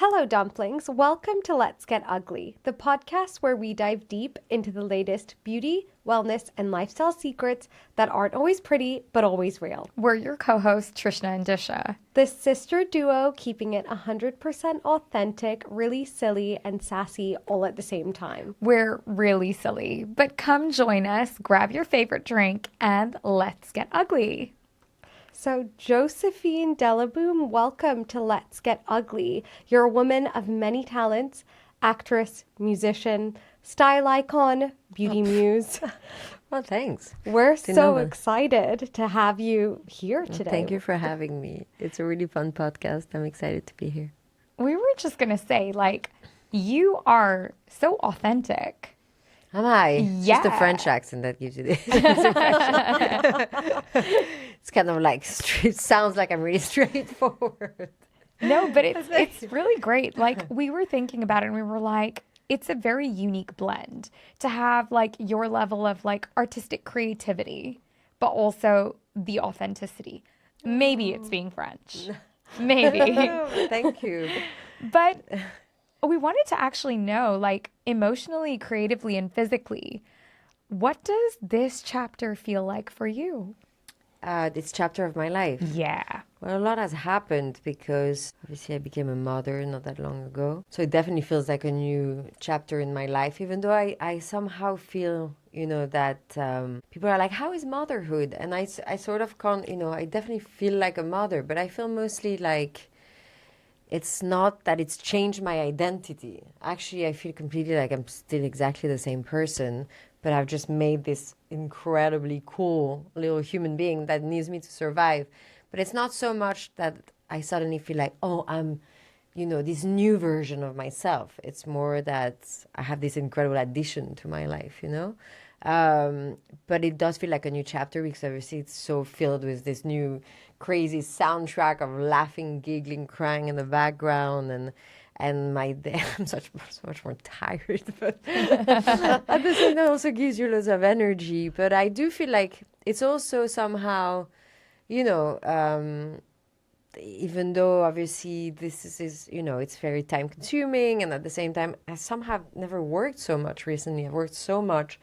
Hello, dumplings. Welcome to Let's Get Ugly, the podcast where we dive deep into the latest beauty, wellness, and lifestyle secrets that aren't always pretty, but always real. We're your co-hosts, Trishna and Disha. The sister duo keeping it 100% authentic, really silly, and sassy all at the same time. We're really silly, but come join us, grab your favorite drink, and let's get ugly. So, Josephine Baume, welcome to Let's Get Ugly. You're a woman of many talents, actress, musician, style icon, beauty muse. Well, thanks. We're so excited to have you here today. Thank you for having me. It's a really fun podcast. I'm excited to be here. We were just going to say, you are so authentic. Am I? Yeah. Just the French accent that gives you this. It's kind of like, sounds like I'm really straightforward. No, but it's really great. We were thinking about it and we were like, it's a very unique blend to have your level of artistic creativity, but also the authenticity. Maybe it's being French. Maybe. Thank you. But we wanted to actually know, emotionally, creatively, and physically, what does this chapter feel like for you? This chapter of my life. Yeah. Well, a lot has happened because obviously I became a mother not that long ago. So it definitely feels like a new chapter in my life, even though I somehow feel, that people are like, how is motherhood? And I sort of can't, I definitely feel like a mother, but I feel mostly like it's not that it's changed my identity. Actually, I feel completely like I'm still exactly the same person, but I've just made this incredibly cool little human being that needs me to survive. But it's not so much that I suddenly feel like, oh, I'm, this new version of myself. It's more that I have this incredible addition to my life, But it does feel like a new chapter because obviously it's so filled with this new crazy soundtrack of laughing, giggling, crying in the background, and my day, I'm so much more tired, but at the same time it also gives you lots of energy. But I do feel like it's also somehow, even though obviously this is it's very time consuming, and at the same time I somehow never worked so much recently. I've worked so much,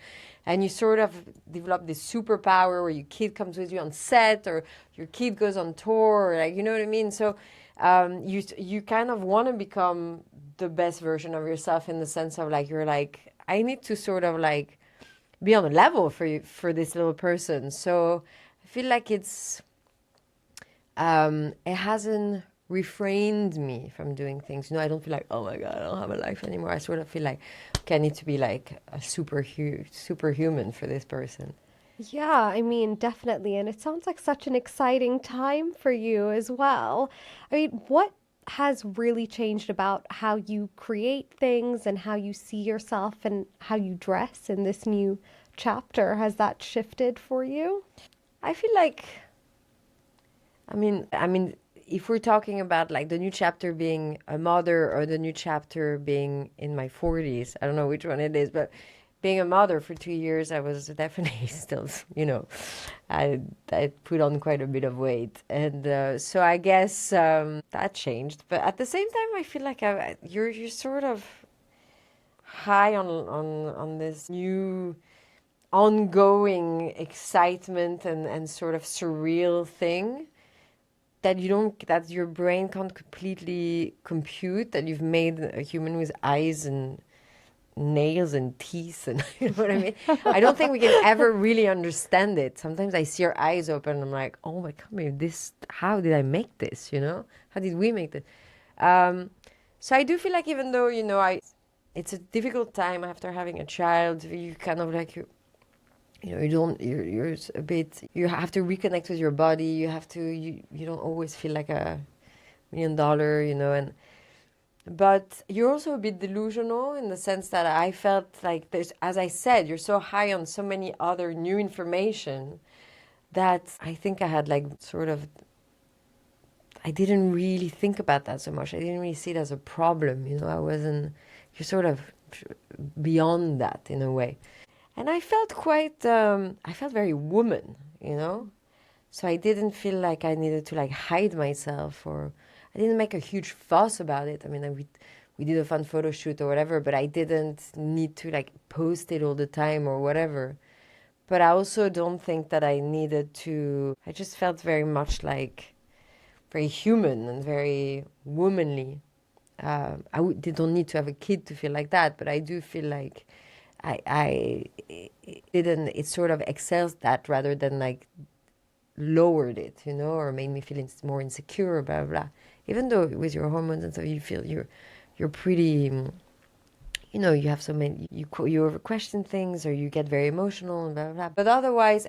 and you sort of develop this superpower where your kid comes with you on set, or your kid goes on tour, or you know what I mean? So you kind of want to become the best version of yourself, in the sense of you're like, I need to sort of be on a level for this little person. So I feel like it hasn't refrained me from doing things. I don't feel like, oh my God, I don't have a life anymore. I sort of feel like, okay, I need to be like a superhuman for this person. Yeah, definitely. And it sounds like such an exciting time for you as well. What has really changed about how you create things and how you see yourself and how you dress in this new chapter? Has that shifted for you? I feel like, if we're talking about the new chapter being a mother or the new chapter being in my 40s, I don't know which one it is, but being a mother for 2 years, I was definitely still, I put on quite a bit of weight. And so I guess that changed. But at the same time, I feel like you're sort of high on this new ongoing excitement and sort of surreal thing that that your brain can't completely compute, that you've made a human with eyes and nails and teeth, and you know what I mean? I don't think we can ever really understand it. Sometimes I see your eyes open and I'm like, oh my God, how did I make this, How did we make this? So I do feel like, even though, it's a difficult time after having a child, you kind of you're a bit, you have to reconnect with your body. You have to, you don't always feel like $1 million, but you're also a bit delusional, in the sense that I felt like there's, as I said, you're so high on so many other new information that I think I had I didn't really think about that so much. I didn't really see it as a problem, you're sort of beyond that in a way. And I felt I felt very woman, So I didn't feel like I needed to hide myself, or I didn't make a huge fuss about it. I mean, we did a fun photo shoot or whatever, but I didn't need to like post it all the time or whatever. But I also don't think that I needed to. I just felt very much very human and very womanly. They don't need to have a kid to feel like that, but I do feel like it sort of excels that rather than like lowered it, or made me feel more insecure, blah, blah. Even though with your hormones and stuff, you feel you're pretty, you have so many, you over question things or you get very emotional and blah, blah. But otherwise,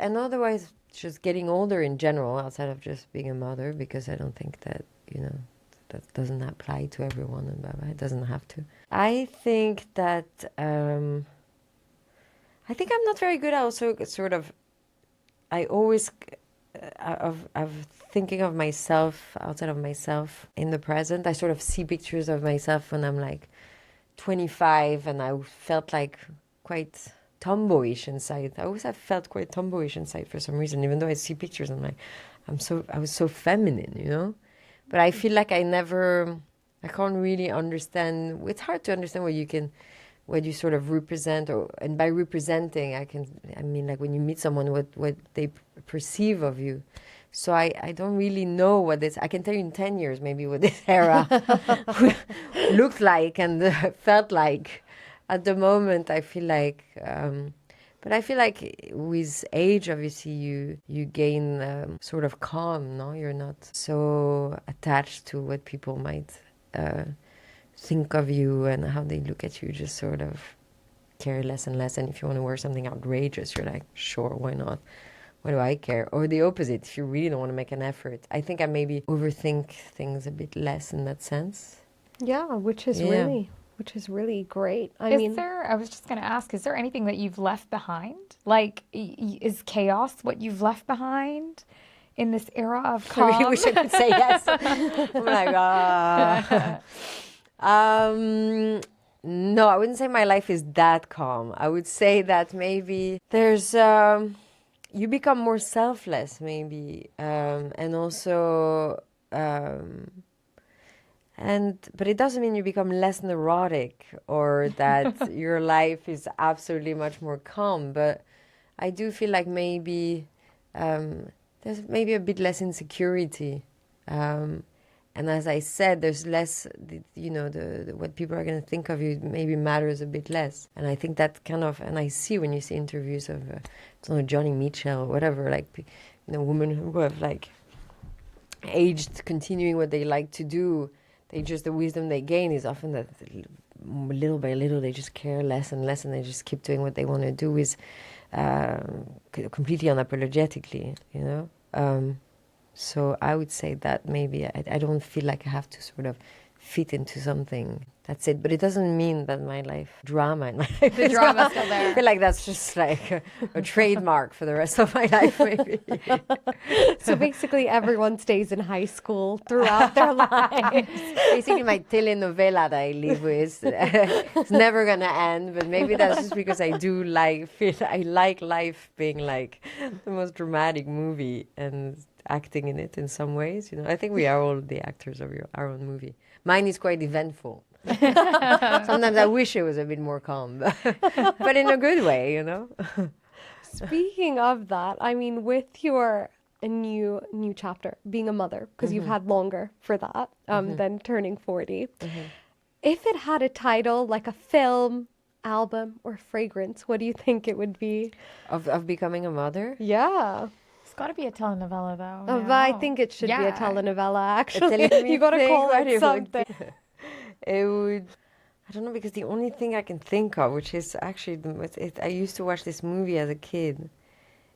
just getting older in general, outside of just being a mother, because I don't think that, that doesn't apply to everyone and blah, blah. It doesn't have to. I think that, I'm not very good also sort of, I always, of thinking of myself outside of myself in the present. I sort of see pictures of myself when I'm like 25 and I felt like quite tomboyish inside. I always have felt quite tomboyish inside for some reason, even though I see pictures, I'm like, I was so feminine, But I feel like I can't really understand. It's hard to understand what you sort of represent, and by representing, I mean like when you meet someone, what they perceive of you. So I don't really know what this. I can tell you in 10 years maybe what this era looked like and felt like. At the moment, I feel like, but I feel like with age, obviously, you gain sort of calm. No, you're not so attached to what people might think of you and how they look at you. Just sort of care less and less. And if you want to wear something outrageous, you're like, sure, why not? Why do I care? Or the opposite, if you really don't want to make an effort. I think I maybe overthink things a bit less in that sense. Yeah, which is really great. I was just going to ask, is there anything that you've left behind? Like, is chaos what you've left behind in this era of calm? I really wish I could say yes. I'm like, no, I wouldn't say my life is that calm. I would say that maybe there's, you become more selfless maybe. And also, but it doesn't mean you become less neurotic or that your life is absolutely much more calm. But I do feel like maybe there's maybe a bit less insecurity. And as I said, there's less, what people are going to think of you maybe matters a bit less. And I think that kind of, and I see when you see interviews of, Johnny Mitchell or whatever, like, women who have like aged, continuing what they like to do. The wisdom they gain is often that little by little they just care less and less and they just keep doing what they want to do completely unapologetically, So I would say that maybe I don't feel like I have to sort of fit into something. That's it. But it doesn't mean that my drama in my life. The drama's still there. I feel like that's just like a trademark for the rest of my life, maybe. So basically everyone stays in high school throughout their lives. Basically my telenovela that I live with, it's never going to end. But maybe that's just because I like life being like the most dramatic movie and acting in it in some ways. I think we are all the actors of our own movie. Mine is quite eventful. Sometimes I wish it was a bit more calm, but in a good way, Speaking of that, I mean, with your new chapter, being a mother, because you've had longer for that than turning 40. If it had a title like a film, album, or fragrance, what do you think it would be? Of becoming a mother? Yeah. It's got to be a telenovela, though. But I think it should be a telenovela, actually. You got to call it something. It would, I don't know, because the only thing I can think of, which is actually, I used to watch this movie as a kid.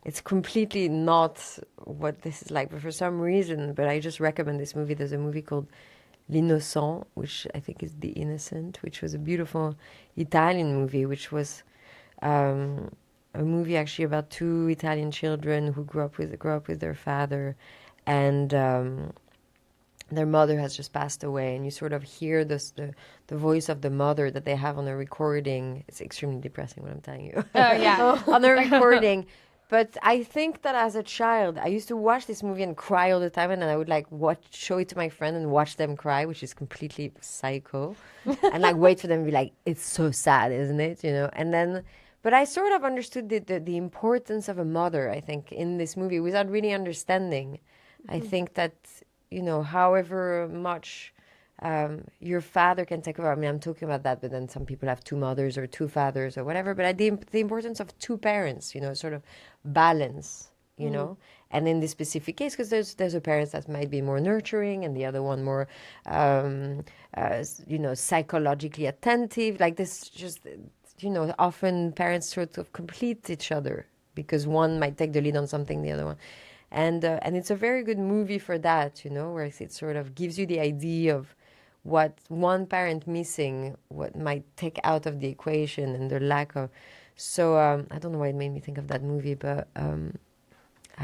It's completely not what this is like, but for some reason, but I just recommend this movie. There's a movie called L'Innocent, which I think is The Innocent, which was a beautiful Italian movie, which was a movie actually about two Italian children who grew up with their father, and their mother has just passed away, and you sort of hear the voice of the mother that they have on a recording. It's extremely depressing what I'm telling you. Oh, yeah. On the recording, But I think that as a child, I used to watch this movie and cry all the time, and then I would like show it to my friend and watch them cry, which is completely psycho, and like wait for them to be like, "It's so sad, isn't it?" You know. And then, but I sort of understood the importance of a mother. I think in this movie without really understanding. I think that however much. Your father can take over. I mean, I'm talking about that, but then some people have two mothers or two fathers or whatever. But the importance of two parents, sort of balance, And in this specific case, because there's a parent that might be more nurturing and the other one more, psychologically attentive. Like this, just often parents sort of complete each other because one might take the lead on something, the other one. And it's a very good movie for that, where it sort of gives you the idea of what one parent missing, what might take out of the equation and the lack of. So I don't know why it made me think of that movie, but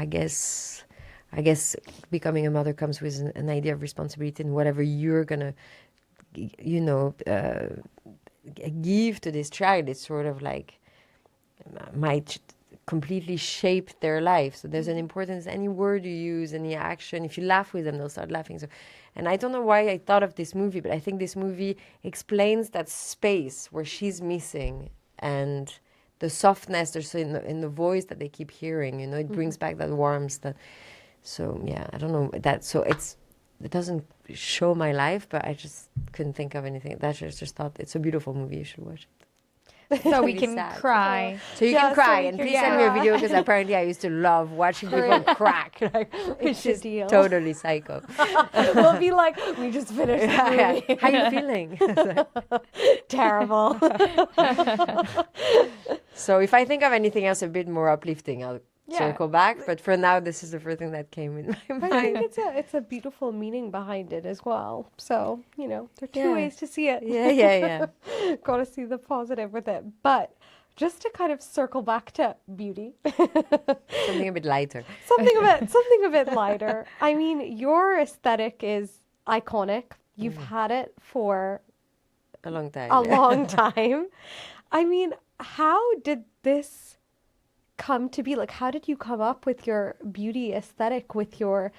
I guess becoming a mother comes with an idea of responsibility in whatever you're gonna, give to this child. It's sort of like might completely shape their life. So there's an importance, any word you use, any action. If you laugh with them, they'll start laughing. So, and I don't know why I thought of this movie, but I think this movie explains that space where she's missing and the softness there's in the voice that they keep hearing. It brings back that warmth. So yeah, I don't know that. So it doesn't show my life, but I just couldn't think of anything. That just thought it's a beautiful movie. You should watch it. So we can cry. So you can cry, and please send me a video because apparently I used to love watching people crack. Which is totally psycho. We'll be like, we just finished the movie. How you feeling? Terrible. So if I think of anything else a bit more uplifting, I'll circle back. But for now, this is the first thing that came in my mind. I think it's a beautiful meaning behind it as well. So, there are two ways to see it. Yeah. Got to see the positive with it. But just to kind of circle back to beauty. Something a bit lighter. Something a bit lighter. I mean, your aesthetic is iconic. You've had it for a long time. Long time. I mean, how did this come to be? Like, how did you come up with your beauty aesthetic, with your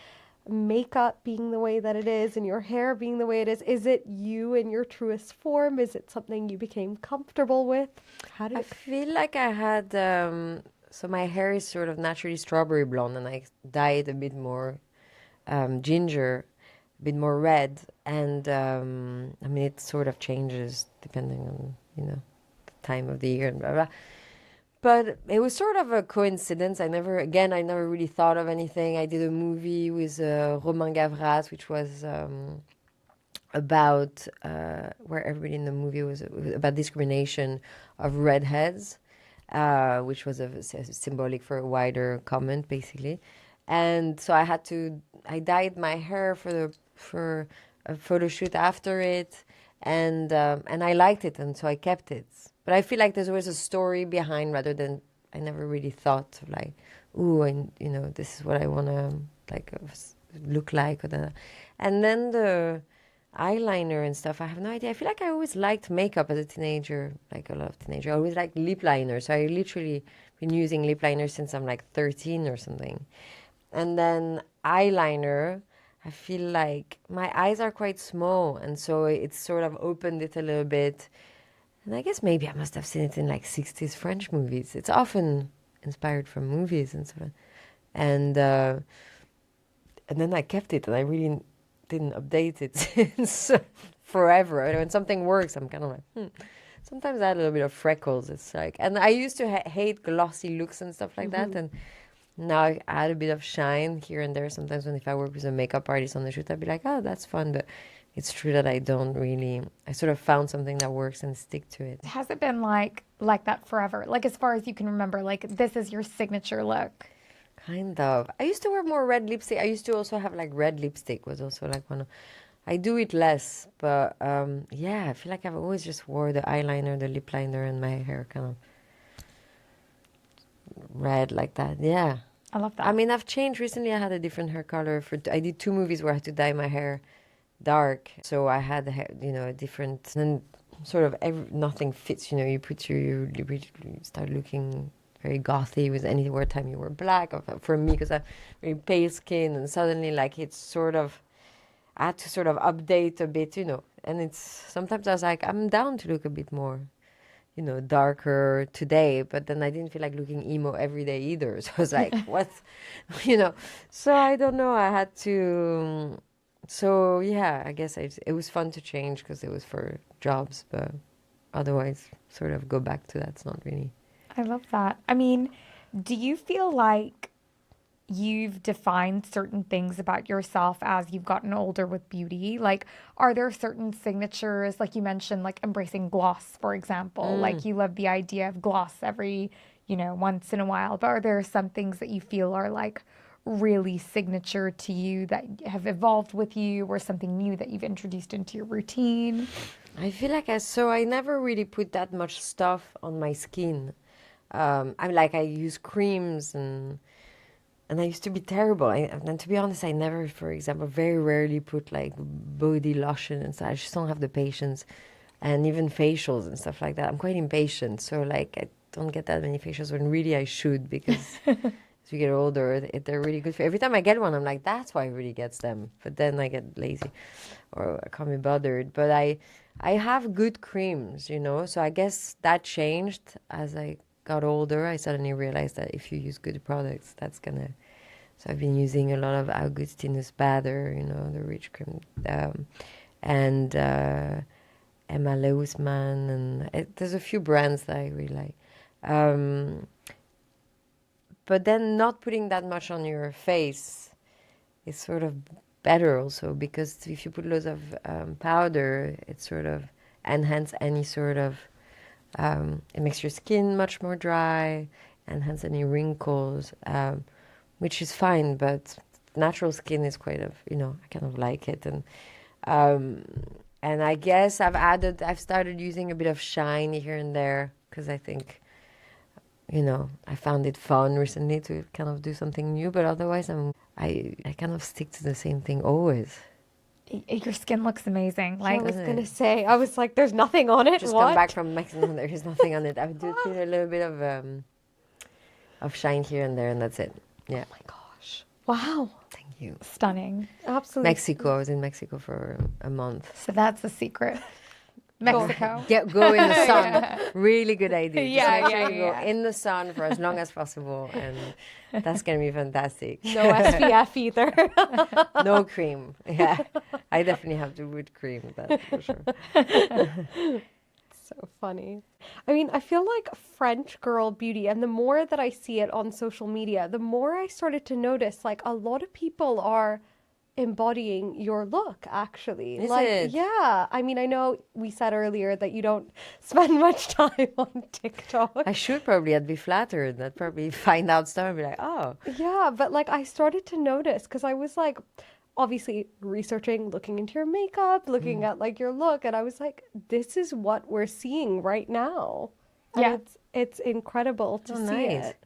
makeup being the way that it is and your hair being the way it is? Is it you in your truest form? Is it something you became comfortable with? I feel like I had so my hair is sort of naturally strawberry blonde, and I dye it a bit more ginger, a bit more red, and I mean it sort of changes depending on the time of the year and blah blah. But it was sort of a coincidence. I never really thought of anything. I did a movie with Romain Gavras, which was about where everybody in the movie was about discrimination of redheads, which was a symbolic for a wider comment, basically. And so I dyed my hair for a photo shoot after it, and I liked it, and so I kept it. But I feel like there's always a story behind, rather than I never really thought of like, this is what I want to like look like. And then the eyeliner and stuff, I have no idea. I feel like I always liked makeup as a teenager, like a lot of teenagers. I always liked lip liner. So I literally been using lip liner since I'm like 13 or something. And then eyeliner, I feel like my eyes are quite small. And so it's sort of opened it a little bit. And I guess maybe I must have seen it in like 60s French movies. It's often inspired from movies and so on. And then I kept it, and I really didn't update it since forever. When something works, I'm kind of like, Sometimes I had a little bit of freckles. It's like, and I used to hate glossy looks and stuff like that. And now I add a bit of shine here and there. Sometimes if I work with a makeup artist on the shoot, I'd be like, oh, that's fun. But it's true that I sort of found something that works and stick to it. Has it been like that forever? Like, as far as you can remember, like, this is your signature look? Kind of. I used to wear more red lipstick. I used to also have like red lipstick was also like one of, I do it less, but I feel like I've always just wore the eyeliner, the lip liner, and my hair kind of red like that. Yeah. I love that. I mean, I've changed recently. I had a different hair color. I did 2 movies where I had to dye my hair dark, so I had a different, and then sort of nothing fits. You put you start looking very gothy with anywhere time you were black. Or for me, because I have very pale skin, and suddenly like it's sort of, I had to sort of update a bit, you know. And it's sometimes I was like, I'm down to look a bit more, you know, darker today, but then I didn't feel like looking emo every day either. So I was like, what, you know? So I don't know. I had to. So yeah, I guess it was fun to change because it was for jobs, but otherwise, sort of go back to that. It's not really. I love that. I mean, do you feel like you've defined certain things about yourself as you've gotten older with beauty? Like, are there certain signatures, like you mentioned, like embracing gloss, for example? Like, you love the idea of gloss every, once in a while. But are there some things that you feel are like really signature to you that have evolved with you, or something new that you've introduced into your routine? I feel like I never really put that much stuff on my skin. I use creams and I used to be terrible. And to be honest, I never, for example, very rarely put like body lotion and stuff. I just don't have the patience, and even facials and stuff like that. I'm quite impatient, so like I don't get that many facials when really I should, because as you get older, they're really good for. Every time I get one, I'm like, that's why everybody gets them. But then I get lazy, or I can't be bothered. But I have good creams, So I guess that changed as I got older. I suddenly realized that if you use good products, that's gonna. So I've been using a lot of Augustinus Bader, the rich cream, and Emma Leusman, and there's a few brands that I really like. But then not putting that much on your face is sort of better also, because if you put loads of powder, it sort of enhance any sort of, it makes your skin much more dry, enhance any wrinkles, which is fine, but natural skin is quite I kind of like it. And I guess I've started using a bit of shine here and there, because I think, I found it fun recently to kind of do something new, but otherwise I kind of stick to the same thing always. Your skin looks amazing. Like, I was going to say, I was like, there's nothing on it. Just what? come back from Mexico, there is nothing on it. I would do a little bit of shine here and there, and that's it. Yeah. Oh my gosh. Wow. Thank you. Stunning. Absolutely. Mexico. I was in Mexico for a month. So that's the secret. Mexico. Go in the sun. Yeah. Really good idea. Yeah. Go in the sun for as long as possible, and that's going to be fantastic. No SPF either. No cream. Yeah. I definitely have to put cream, that's for sure. So funny. I mean, I feel like French girl beauty, and the more that I see it on social media, the more I started to notice like a lot of people are embodying your look, actually. Is like, it? Yeah. I mean, I know we said earlier that you don't spend much time on TikTok. I should probably. I'd be flattered. I'd probably find out stuff and be like, oh. Yeah, but like I started to notice, because I was like, obviously researching, looking into your makeup, looking at like your look, and I was like, this is what we're seeing right now. And Yeah. it's incredible to see it.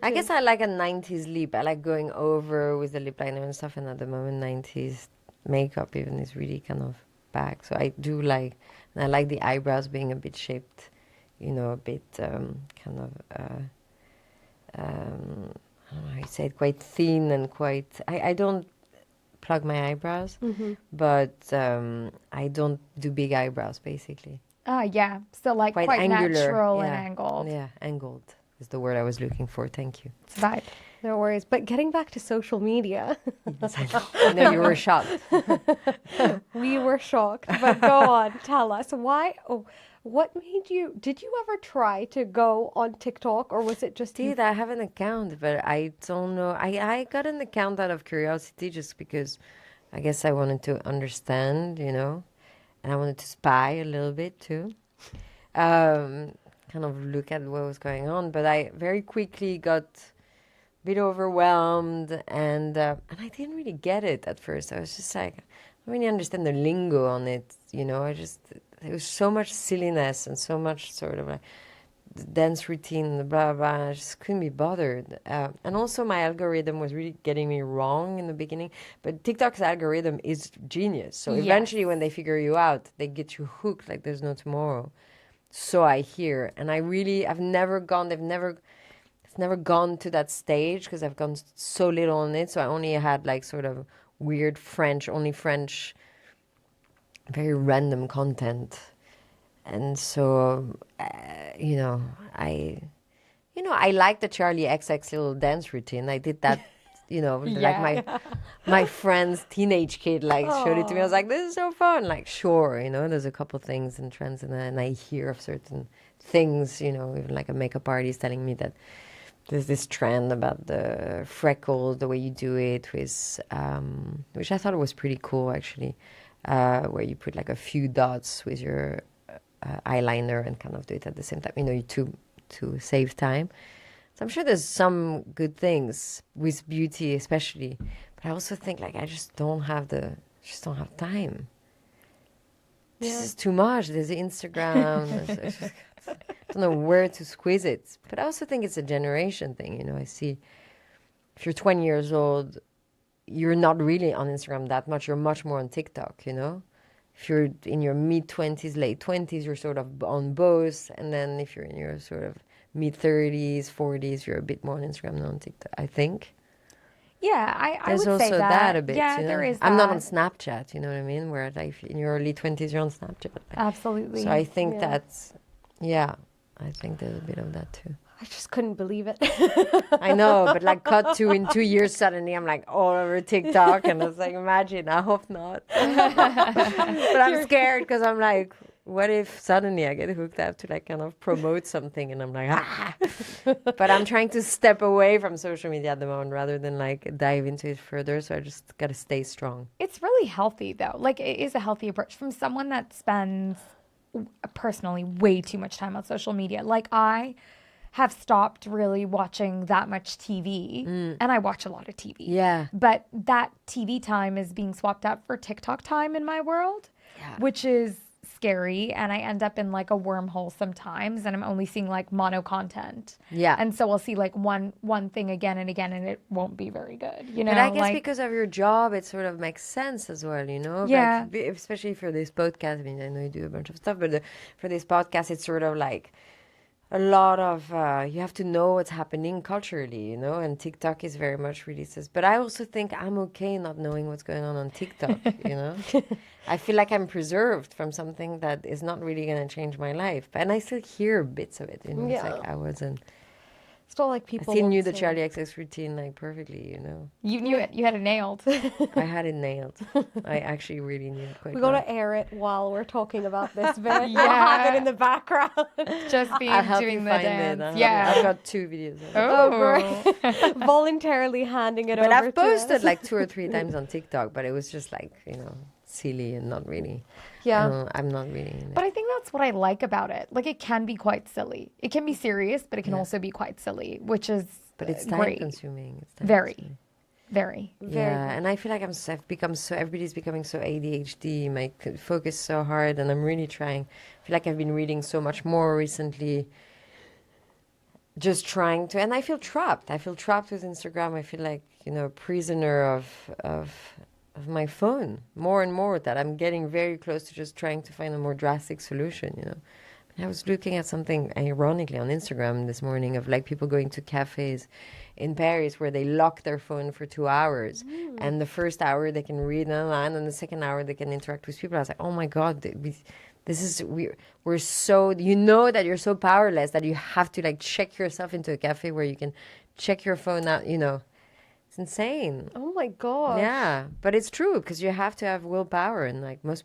I guess I like a 90s lip. I like going over with the lip liner and stuff, and at the moment 90s makeup even is really kind of back. So I do like, and I like the eyebrows being a bit shaped, a bit kind of, I don't know how you say it, quite thin and quite, I don't plug my eyebrows, but I don't do big eyebrows basically. Yeah. So like quite angular, natural and angled. Yeah, angled is the word I was looking for. Thank you. It's a vibe. No worries. But getting back to social media. Yes, I know. I know you were shocked. We were shocked. But go on, tell us. Why? Oh, what made you? Did you ever try to go on TikTok, or was it just you? I have an account, but I don't know. I got an account out of curiosity, just because I guess I wanted to understand, and I wanted to spy a little bit too. Kind of look at what was going on, but I very quickly got a bit overwhelmed, and I didn't really get it at first. I was just like, I don't really understand the lingo on it, there was so much silliness and so much sort of like dance routine, blah, blah, I just couldn't be bothered. And also my algorithm was really getting me wrong in the beginning, but TikTok's algorithm is genius. So eventually when they figure you out, they get you hooked like there's no tomorrow. So I hear, and they've never never gone to that stage because I've gone so little on it. So I only had like sort of weird only French, very random content. And so, you know, I like the Charlie XX little dance routine. I did that, like my friend's teenage kid like showed it to me. I was like, this is so fun. Like, sure, there's a couple things and trends in that, and I hear of certain things, even like a makeup artist telling me that there's this trend about the freckles, the way you do it with, which I thought was pretty cool actually, where you put like a few dots with your eyeliner and kind of do it at the same time, to save time. So I'm sure there's some good things with beauty, especially, but I also think like I just don't have time. This is too much. There's Instagram. I don't know where to squeeze it. But I also think it's a generation thing. I see if you're 20 years old, you're not really on Instagram that much. You're much more on TikTok, If you're in your mid-20s, late 20s, you're sort of on both. And then if you're in your sort of mid-30s, 40s, you're a bit more on Instagram than on TikTok, I think. Yeah, I would say that. There's also that a bit. Yeah, there is that. I'm not on Snapchat, you know what I mean? Where like in your early 20s, you're on Snapchat. Absolutely. So I think I think there's a bit of that too. I just couldn't believe it. I know, but like cut to in 2 years, suddenly I'm like all over TikTok, and I was like, imagine, I hope not. But I'm scared because I'm like, what if suddenly I get hooked up to like kind of promote something, and I'm like, ah. But I'm trying to step away from social media at the moment rather than like dive into it further. So I just got to stay strong. It's really healthy though. Like it is a healthy approach from someone that spends personally way too much time on social media. Like I have stopped really watching that much TV, and I watch a lot of TV. Yeah. But that TV time is being swapped out for TikTok time in my world, which is scary, and I end up in like a wormhole sometimes, and I'm only seeing like mono content. Yeah. And so I'll see like one thing again and again, and it won't be very good, But I guess because of your job, it sort of makes sense as well, Yeah. Like, especially for this podcast. I mean, I know you do a bunch of stuff, but for this podcast, it's sort of like a lot of you have to know what's happening culturally, and TikTok is very much releases. But I also think I'm okay not knowing what's going on TikTok, I feel like I'm preserved from something that is not really going to change my life, and I still hear bits of it. It's like I wasn't. Still like people. I still knew the Charlie XX routine like perfectly, You knew it. You had it nailed. I had it nailed. I actually really knew it quite We well. gotta air it while we're talking about this. But we'll have it in the background. Just being I'll help doing you the find dance. it. Yeah. I've got 2 videos of it. Oh, great. Voluntarily handing it over. But I've to posted us. like 2 or 3 times on TikTok, but it was just like, silly and not really. Yeah. I'm not really in it. But I think that's what I like about it. Like, it can be quite silly. It can be serious, but it can also be quite silly, which is But it's great. time-consuming. Very. Very. Yeah, and I feel like I've become so, everybody's becoming so ADHD, my focus so hard, and I'm really trying. I feel like I've been reading so much more recently, just trying to, and I feel trapped. I feel trapped with Instagram. I feel like, a prisoner of my phone more and more, that I'm getting very close to just trying to find a more drastic solution, I was looking at something ironically on Instagram this morning of like people going to cafes in Paris where they lock their phone for 2 hours, and the first hour they can read online, and the second hour they can interact with people. I was like, oh my God, we're so, that you're so powerless that you have to like check yourself into a cafe where you can check your phone out, It's insane. Oh my God. Yeah, but it's true because you have to have willpower, and like most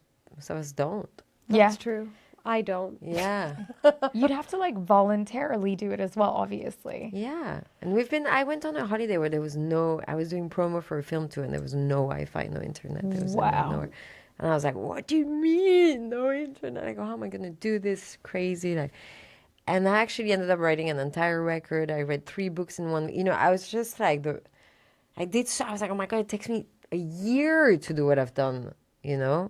of us don't. That's true. I don't. Yeah. You'd have to like voluntarily do it as well, obviously. Yeah. And I went on a holiday where I was doing promo for a film too, and there was no Wi-Fi, no internet. There was nowhere. And I was like, what do you mean, no internet? I go, how am I going to do this crazy? And I actually ended up writing an entire record. I read 3 books in one. I was just like, I was like, oh my God, it takes me a year to do what I've done, in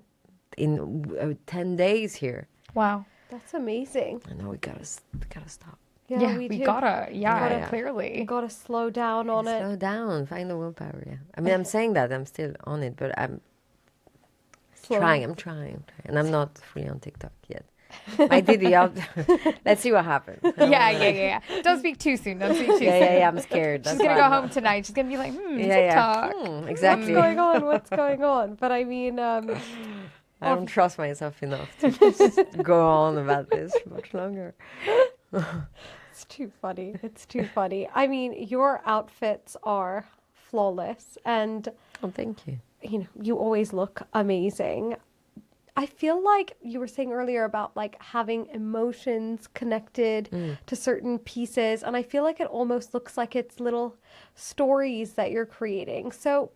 10 days here. Wow. That's amazing. I know we gotta stop. Yeah, we we do. gotta. Yeah, Yeah. clearly. Gotta slow down on it. Slow down, find the willpower. Yeah, I mean, I'm saying that I'm still on it, but I'm Slowly. trying, and I'm not fully on TikTok yet. I did the let's see what happens. Yeah. Don't speak too soon. Don't speak too soon. Yeah, I'm scared. She's That's going to why go I'm home not- tonight. She's going to be like, Yeah, TikTok. exactly. What's going on? What's going on? But I mean, I don't trust myself enough to just go on about this much longer. it's too funny. It's too funny. I mean, your outfits are flawless, and Oh, thank you. you always look amazing. I feel like you were saying earlier about like having emotions connected to certain pieces, and I feel like it almost looks like it's little stories that you're creating. So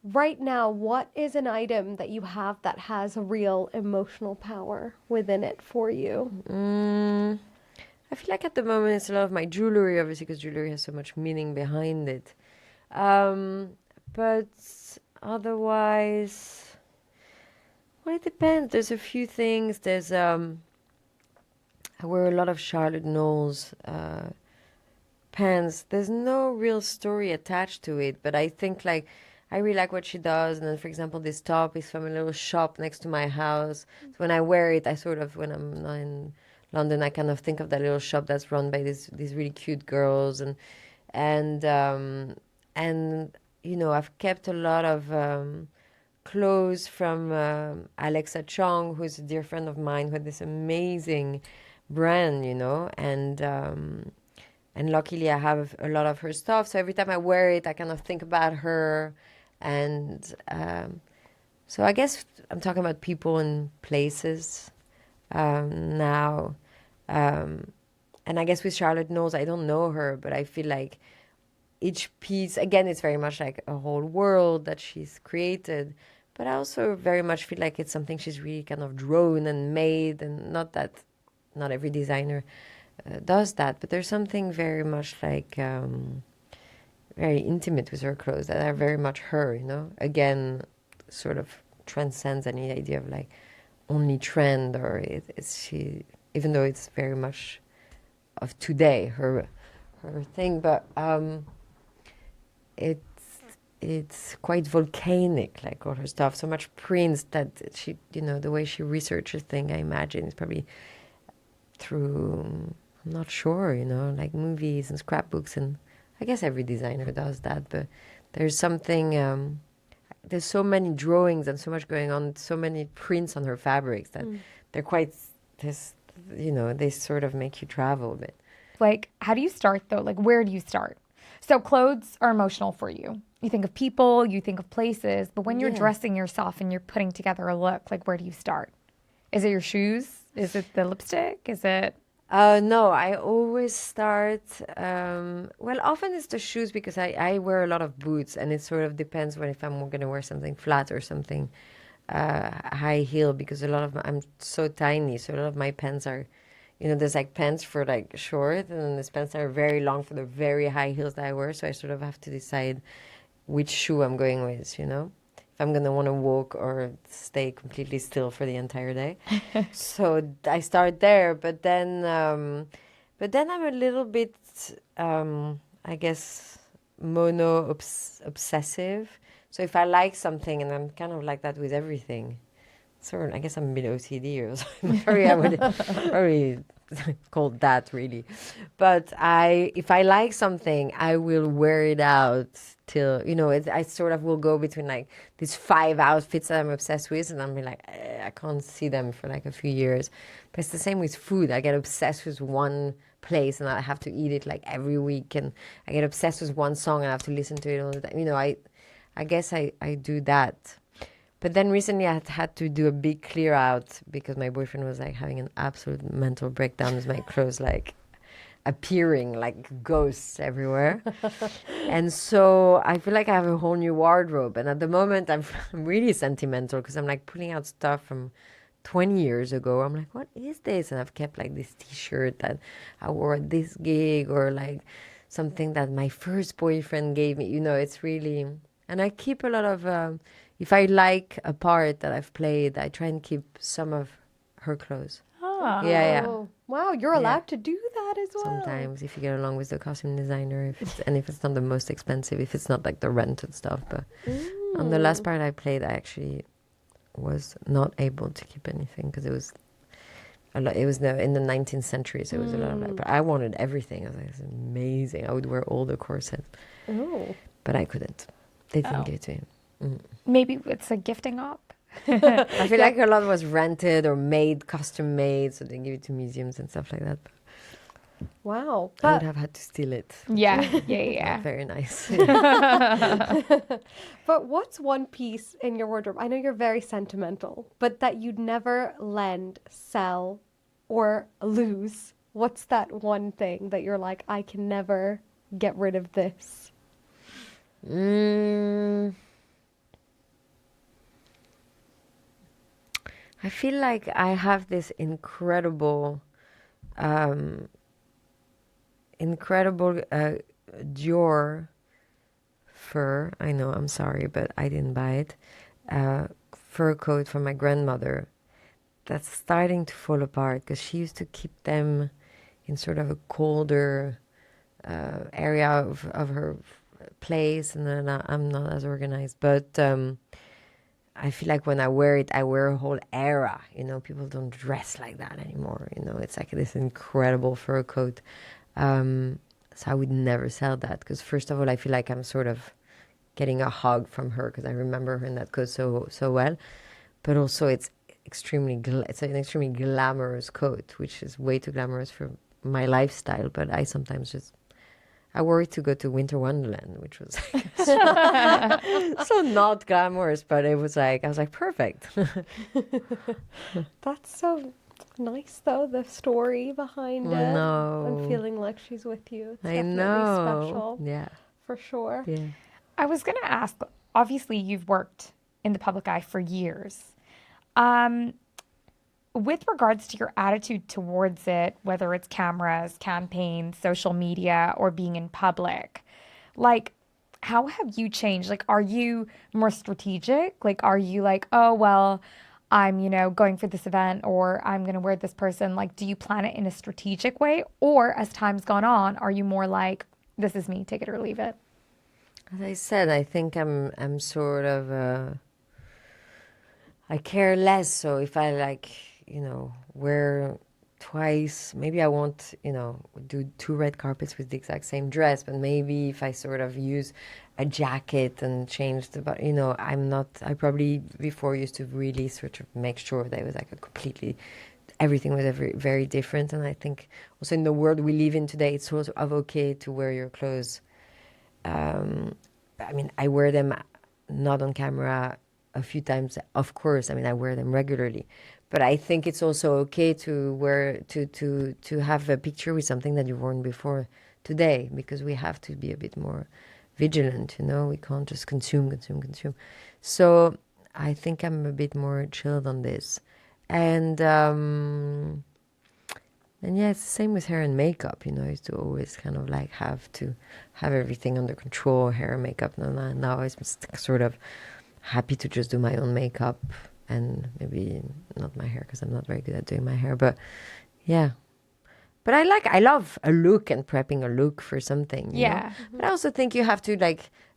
right now, what is an item that you have that has a real emotional power within it for you? I feel like at the moment it's a lot of my jewelry, obviously, because jewelry has so much meaning behind it. But otherwise, well, it depends. There's a few things. There's I wear a lot of Charlotte Knowles pants. There's no real story attached to it, but I think like I really like what she does. And then, for example, this top is from a little shop next to my house. So when I wear it, I sort of, when I'm not in London, I kind of think of that little shop that's run by these really cute girls, and I've kept a lot of clothes from Alexa Chong, who's a dear friend of mine, who had this amazing brand, and luckily I have a lot of her stuff. So every time I wear it, I kind of think about her, and so I guess I'm talking about people and places now. And I guess with Charlotte Knowles, I don't know her, but I feel like each piece, again, it's very much like a whole world that she's created. But I also very much feel like it's something she's really kind of drawn and made, and not every designer does that, but there's something very much like very intimate with her clothes that are very much her, Again, sort of transcends any idea of like only trend, or it's she, even though it's very much of today, her thing, but it's quite volcanic, like all her stuff. So much prints that she, the way she researches things, I imagine, is probably through, I'm not sure, like movies and scrapbooks, and I guess every designer does that. But there's something. There's so many drawings and so much going on, so many prints on her fabrics that they're quite. They sort of make you travel a bit. Like, how do you start though? Like, where do you start? So clothes are emotional for you. You think of people, you think of places, but when you're dressing yourself and you're putting together a look, like, where do you start? Is it your shoes? Is it the lipstick? Is it? No, I always start, well, often it's the shoes, because I wear a lot of boots, and it sort of depends if I'm going to wear something flat or something high heel, because I'm so tiny, so a lot of my pants are, there's like pants for like short, and then there's pants that are very long for the very high heels that I wear, so I sort of have to decide which shoe I'm going with, if I'm going to want to walk or stay completely still for the entire day. So I start there, but then I'm a little bit, I guess, obsessive. So if I like something, and I'm kind of like that with everything, so I guess I'm a bit OCD or something. Sorry, I would probably call that really. But if I like something, I will wear it out till, I sort of will go between like these 5 outfits that I'm obsessed with, and I'm like, I can't see them for like a few years. But it's the same with food. I get obsessed with one place, and I have to eat it like every week, and I get obsessed with one song, and I have to listen to it all the time. I guess I do that. But then recently I had to do a big clear out, because my boyfriend was like having an absolute mental breakdown with my clothes like appearing like ghosts everywhere. And so I feel like I have a whole new wardrobe. And at the moment I'm really sentimental, because I'm like pulling out stuff from 20 years ago. I'm like, what is this? And I've kept like this t-shirt that I wore at this gig, or like something that my first boyfriend gave me. It's really... And I keep a lot of... if I like a part that I've played, I try and keep some of her clothes. Ah. Yeah. Oh, wow, you're allowed to do that as well. Sometimes, if you get along with the costume designer, if it's not the most expensive, if it's not like the rented stuff. But on the last part I played, I actually was not able to keep anything, because a lot. It was in the 19th century, so it was a lot of that. But I wanted everything. I was like, it's amazing. I would wear all the corsets, Oh. but I couldn't. They didn't give it to him. Maybe it's a gifting op. I feel like a lot was rented or made, custom made, so they give it to museums and stuff like that. Wow. I would have had to steal it. Yeah, Not very nice. But what's one piece in your wardrobe? I know you're very sentimental, but that you'd never lend, sell, or lose. What's that one thing that you're like, I can never get rid of this? I feel like I have this incredible Dior fur. I know, I'm sorry, but I didn't buy it. Fur coat from my grandmother that's starting to fall apart because she used to keep them in sort of a colder area of her place, and then I'm not as organized. But I feel like when I wear it, I wear a whole era. You know, people don't dress like that anymore. You know, it's like this incredible fur coat. So I would never sell that because first of all, I feel like I'm sort of getting a hug from her because I remember her in that coat so well. But also, it's it's an extremely glamorous coat, which is way too glamorous for my lifestyle. But I sometimes I wore it to go to Winter Wonderland, which was so not glamorous, but it was like, I was like, perfect. That's so nice, though, the story behind it. No. I'm feeling like she's with you. It's I definitely know. special. Yeah. For sure. Yeah. I was going to ask, obviously you've worked in the public eye for years. With regards to your attitude towards it, whether it's cameras, campaigns, social media, or being in public, like, how have you changed? Like, are you more strategic? Like, are you like, oh, well, I'm, going for this event or I'm going to wear this person? Like, do you plan it in a strategic way? Or as time's gone on, are you more like, this is me, take it or leave it? As I said, I think I'm sort of, I care less. So if I wear twice, maybe I won't, do 2 red carpets with the exact same dress, but maybe if I sort of use a jacket and change I probably before used to really sort of make sure that it was like everything was very different. And I think also in the world we live in today, it's sort of okay to wear your clothes. I wear them not on camera a few times, of course. I wear them regularly. But I think it's also okay to wear to have a picture with something that you've worn before today, because we have to be a bit more vigilant, we can't just consume. So I think I'm a bit more chilled on this. And yeah, it's the same with hair and makeup, I used to always kind of like have to have everything under control, hair and makeup. Now I'm sort of happy to just do my own makeup and maybe not my hair because I'm not very good at doing my hair, but yeah. But I love a look and prepping a look for something. You know? But I also think you have to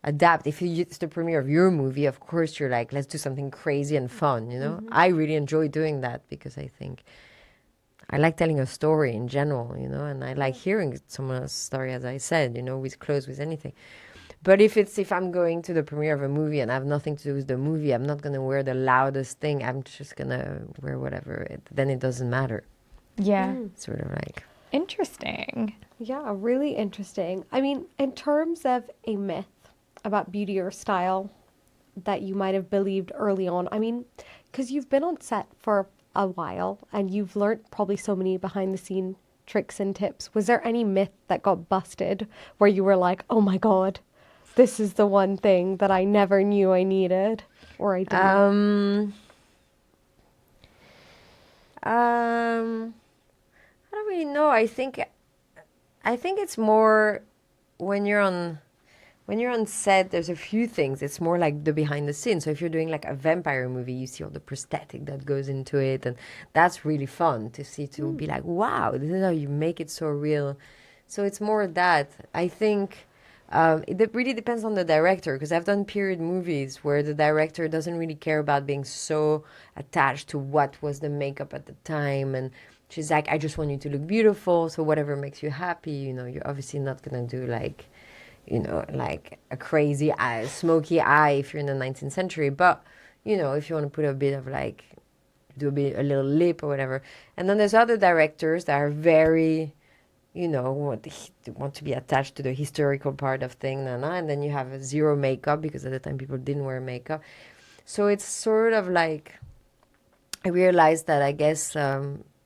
adapt. If it's the premiere of your movie, of course you're like, let's do something crazy and fun, I really enjoy doing that because I think I like telling a story in general, and I like hearing someone's story, as I said, with clothes, with anything. But if I'm going to the premiere of a movie and I have nothing to do with the movie, I'm not going to wear the loudest thing. I'm just going to wear whatever. Then it doesn't matter. Yeah. Sort of like. Interesting. Yeah, really interesting. In terms of a myth about beauty or style that you might have believed early on, because you've been on set for a while and you've learned probably so many behind the scene tricks and tips. Was there any myth that got busted where you were like, oh my God, this is the one thing that I never knew I needed or I didn't? I don't really know. I think it's more when you're on set, there's a few things. It's more like the behind the scenes. So if you're doing like a vampire movie, you see all the prosthetic that goes into it, and that's really fun to see, to be like, wow, this is how you make it so real. So it's more that. I think it really depends on the director, because I've done period movies where the director doesn't really care about being so attached to what was the makeup at the time, and she's like, I just want you to look beautiful. So whatever makes you happy, you know, you're obviously not going to do like, you know, like a crazy eye, smoky eye if you're in the 19th century. But, you know, if you want to put a bit of like, a little lip or whatever. And then there's other directors that are very, you know, want to be attached to the historical part of thing, and then you have a zero makeup because at the time people didn't wear makeup. So it's sort of like, I realized that I guess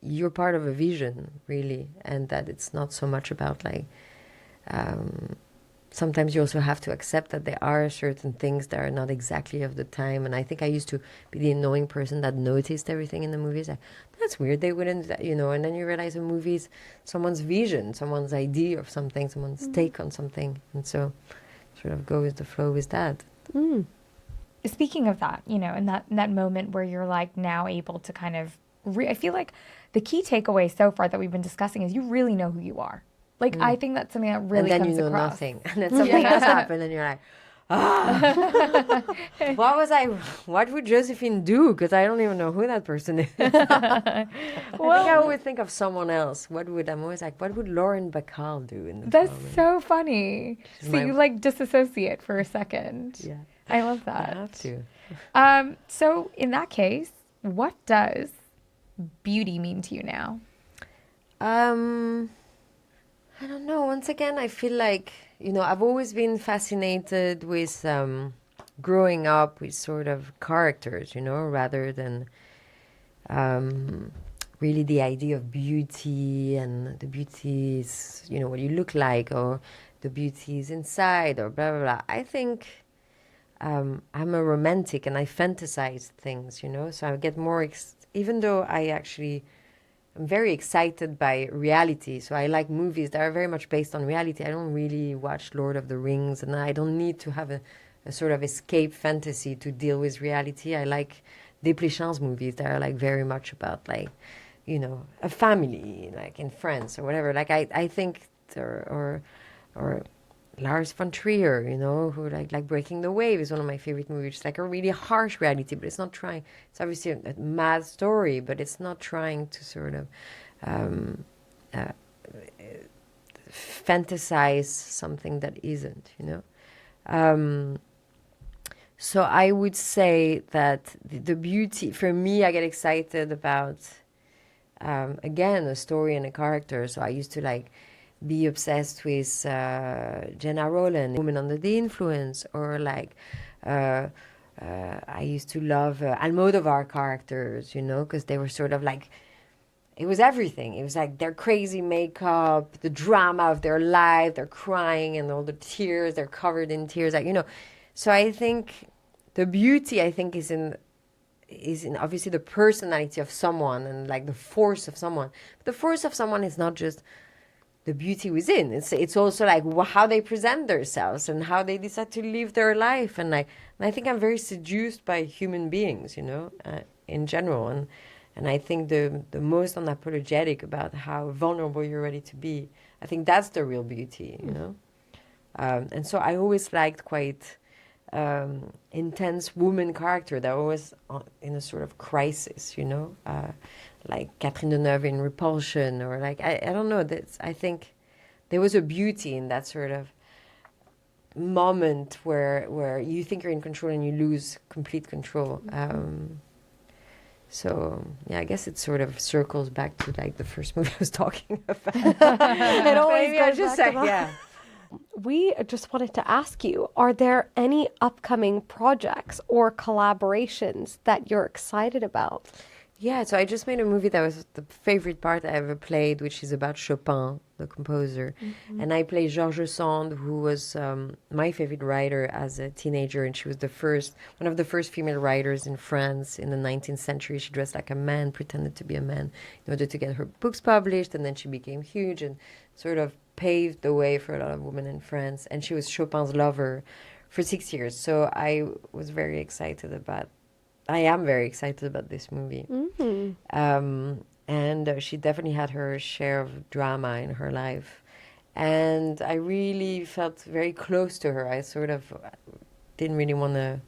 you're part of a vision, really, and that it's not so much about like, sometimes you also have to accept that there are certain things that are not exactly of the time. And I think I used to be the annoying person that noticed everything in the movies. Like, that's weird, they wouldn't, you know, and then you realize a movie's someone's vision, someone's idea of something, someone's take on something. And so sort of go with the flow with that. Speaking of that, you know, in that moment where you're like now able to kind of, I feel like the key takeaway so far that we've been discussing is you really know who you are. Like, I think that's something that really and then comes you know across. nothing. And then something else happened and you're like, what would Josephine do? Because I don't even know who that person is. I think I always think of someone else. I'm always like, what would Lauren Bacall do in this That's moment? so funny. So you like disassociate for a second. Yeah. I love that. I have to. So in that case, what does beauty mean to you now? I don't know. Once again, I feel like, you know, I've always been fascinated with growing up with sort of characters, you know, rather than really the idea of beauty, and the beauty is, you know, what you look like, or the beauty is inside, or blah, blah, blah. I think I'm a romantic and I fantasize things, you know, so I get more, even though I'm very excited by reality. So I like movies that are very much based on reality. I don't really watch Lord of the Rings, and I don't need to have a sort of escape fantasy to deal with reality. I like Desplechin's movies that are like very much about like, you know, a family, like in France or whatever. Like I think, or Lars von Trier, you know, who like Breaking the Wave is one of my favorite movies. It's like a really harsh reality, but it's not trying. It's obviously a mad story, but it's not trying to sort of fantasize something that isn't, you know. So I would say that the beauty, for me, I get excited about, again, a story and a character. So I used to like be obsessed with Jenna Rowland, Woman Under the Influence, or like I used to love Almodovar characters, you know, because they were sort of like, it was everything. It was like their crazy makeup, the drama of their life, they're crying and all the tears, they're covered in tears, like, you know. So I think the beauty, I think, is in obviously the personality of someone and like the force of someone. But the force of someone is not just the beauty within. It's also like how they present themselves and how they decide to live their life. And I think I'm very seduced by human beings, you know, in general. And I think the most unapologetic about how vulnerable you're ready to be. I think that's the real beauty, you know. And so I always liked quite intense woman character that was in a sort of crisis, you know. Like Catherine Deneuve in Repulsion, or like, I don't know, I think there was a beauty in that sort of moment where you think you're in control and you lose complete control. So, yeah, I guess it sort of circles back to like the first movie I was talking about. It always Maybe I goes just back say, to that. yeah. We just wanted to ask you, are there any upcoming projects or collaborations that you're excited about? Yeah, so I just made a movie that was the favorite part I ever played, which is about Chopin, the composer. Mm-hmm. And I play Georges Sand, who was my favorite writer as a teenager. And she was one of the first female writers in France in the 19th century. She dressed like a man, pretended to be a man in order to get her books published. And then she became huge and sort of paved the way for a lot of women in France. And she was Chopin's lover for 6 years. So I was very excited about I am very excited about this movie. Mm-hmm. And she definitely had her share of drama in her life. And I really felt very close to her. I sort of didn't really want to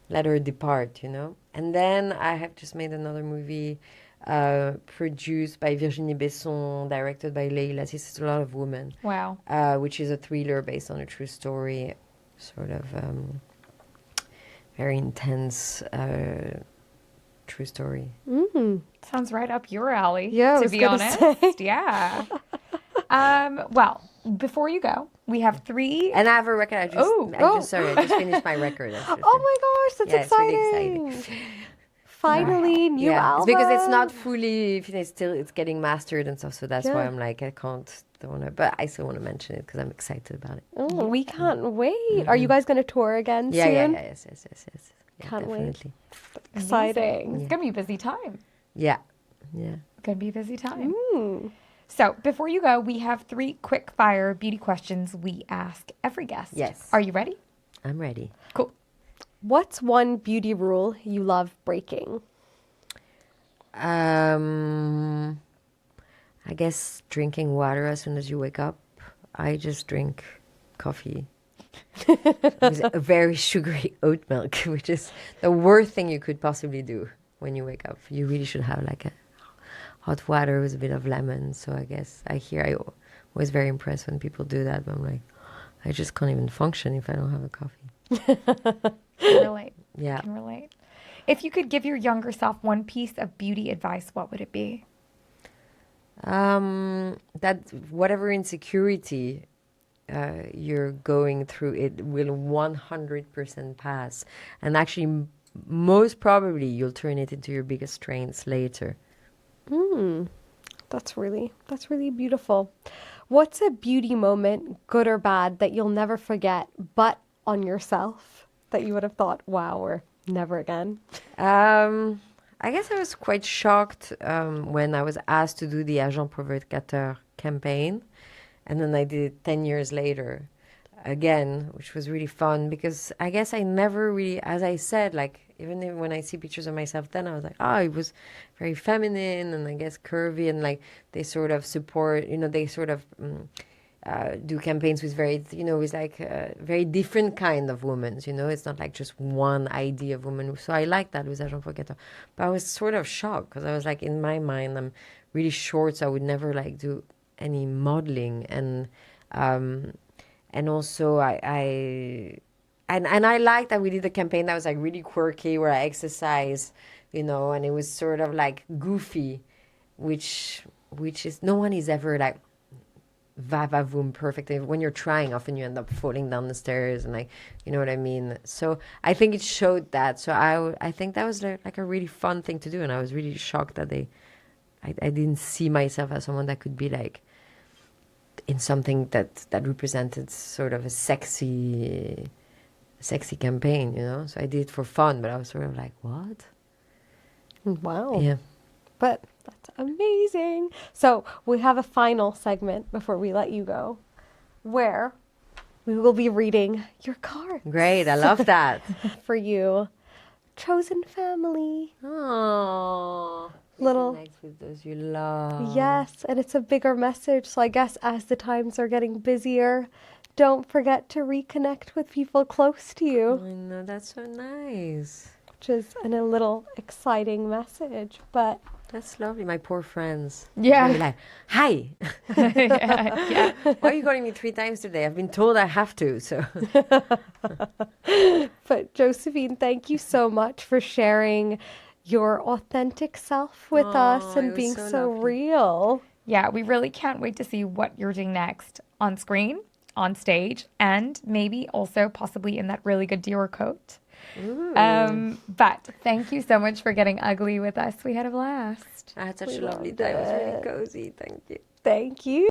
let her depart, you know. And then I have just made another movie produced by Virginie Besson, directed by Leila. It's a lot of women, Wow. which is a thriller based on a true story, sort of very intense true story. Sounds right up your alley, Yeah, I to was be gonna honest. say. Yeah. Well, before you go, we have 3. And I have a record. I just finished my record. Oh my gosh, that's Yeah, it's really exciting. exciting. Finally, new album. It's because it's not fully finished still. It's getting mastered and stuff. So that's why Yeah. I'm like, don't want to, but I still want to mention it because I'm excited about it. Oh, we can't wait. Are you guys going to tour again Yeah, soon? yes. Yeah, Can't wait. definitely. Exciting. It's going to be a busy time. Yeah. Going to be a busy time. Mm. So before you go, we have 3 quick fire beauty questions we ask every guest. Yes. Are you ready? I'm ready. Cool. What's one beauty rule you love breaking? I guess drinking water as soon as you wake up. I just drink coffee with a very sugary oat milk, which is the worst thing you could possibly do when you wake up. You really should have like a hot water with a bit of lemon. So I guess I was very impressed when people do that. But I'm like, I just can't even function if I don't have a coffee. Can relate. Yeah. Can relate. If you could give your younger self one piece of beauty advice, what would it be? That whatever insecurity you're going through, it will 100% pass. And actually, most probably, you'll turn it into your biggest strengths later. That's really beautiful. What's a beauty moment, good or bad, that you'll never forget, but on yourself, that you would have thought, wow, or never again? I guess I was quite shocked when I was asked to do the Agent Provocateur campaign. And then I did it 10 years later again, which was really fun because I guess I never really, as I said, like, even when I see pictures of myself then, I was like, oh, it was very feminine and I guess curvy, and like they sort of support, they sort of do campaigns with with like very different kind of women, it's not like just one idea of woman. So I like that with Agent Provocateur. But I was sort of shocked because I was like, in my mind, I'm really short, so I would never like do any modeling. And also I liked that we did a campaign that was like really quirky, where I exercise, and it was sort of like goofy, which is, no one is ever like va-va-voom perfect. When you're trying, often you end up falling down the stairs and like, you know what I mean? So I think it showed that. So I think that was like a really fun thing to do. And I was really shocked that I didn't see myself as someone that could be like in something that represented sort of a sexy campaign, So I did it for fun, but I was sort of like, what? Wow. Yeah. But that's amazing. So we have a final segment before we let you go, where we will be reading your cards Great. I love that. for you. Chosen family. Oh, Little- connect with those you love. Yes, and it's a bigger message. So I guess as the times are getting busier, don't forget to reconnect with people close to you, I know, that's so nice. which is a little exciting message. But That's lovely. My poor friends. Yeah. They'll be like, hi. Yeah. Why are you calling me 3 times today? I've been told I have to. So But Josephine, thank you so much for sharing your authentic self with us it and was being so so lovely. real. Yeah, we really can't wait to see what you're doing next on screen, on stage, and maybe also possibly in that really good Dior coat. But thank you so much for getting ugly with us. We had a blast. I had such We a lovely loved time. It was really it. cozy. Thank you. Thank you.